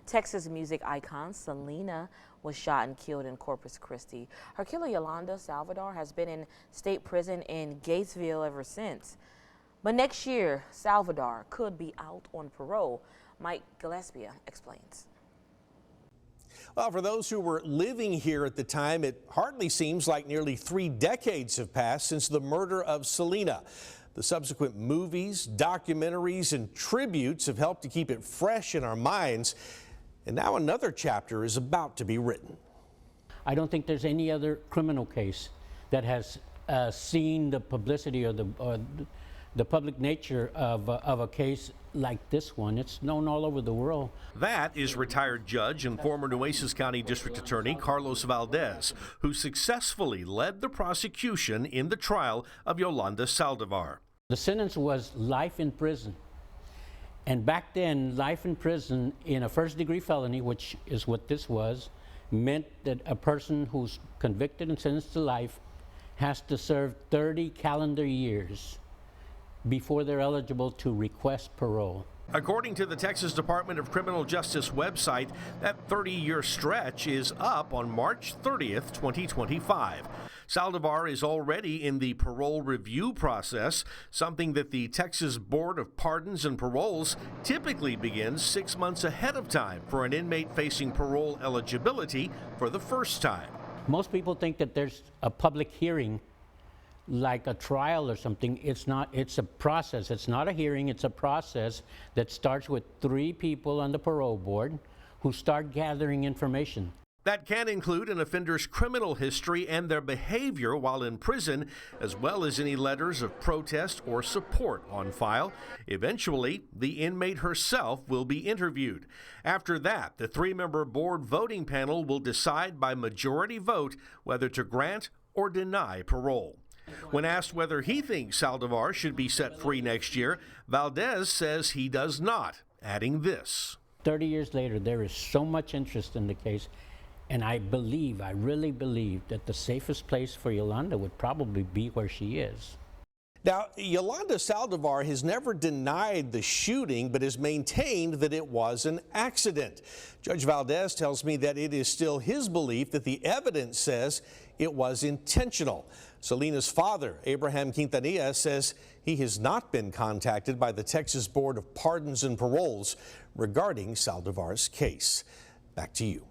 Texas music icon Selena was shot and killed in Corpus Christi. Her killer, Yolanda Saldivar, has been in state prison in Gatesville ever since. But next year, Saldivar could be out on parole. Mike Gillespie explains. Well, for those who were living here at the time, it hardly seems like nearly 3 decades have passed since the murder of Selena. The subsequent movies, documentaries, and tributes have helped to keep it fresh in our minds. And now another chapter is about to be written. I don't think there's any other criminal case that has seen the publicity or the public nature of a case like this one. It's known all over the world. That is retired judge and former Nueces County District Attorney Carlos Valdez, who successfully led the prosecution in the trial of Yolanda Saldivar. The sentence was life in prison. And back then, life in prison in a first-degree felony, which is what this was, meant that a person who's convicted and sentenced to life has to serve 30 calendar years before they're eligible to request parole. According to the Texas Department of Criminal Justice website, that 30-year stretch is up on March 30th, 2025. Saldivar is already in the parole review process, something that the Texas Board of Pardons and Paroles typically begins 6 months ahead of time for an inmate facing parole eligibility for the first time. Most people think that there's a public hearing like a trial or something. It's not. It's a process. It's not a hearing. It's a process that starts with 3 people on the parole board who start gathering information. That can include an offender's criminal history and their behavior while in prison, as well as any letters of protest or support on file. Eventually, the inmate herself will be interviewed. After that, the 3-member board voting panel will decide by majority vote whether to grant or deny parole. When asked whether he thinks Saldivar should be set free next year, Valdez says he does not, adding this. 30 years later, there is so much interest in the case, and I really believe that the safest place for Yolanda would probably be where she is. Now, Yolanda Saldivar has never denied the shooting, but has maintained that it was an accident. Judge Valdez tells me that it is still his belief that the evidence says it was intentional. Selena's father, Abraham Quintanilla, says he has not been contacted by the Texas Board of Pardons and Paroles regarding Saldivar's case. Back to you.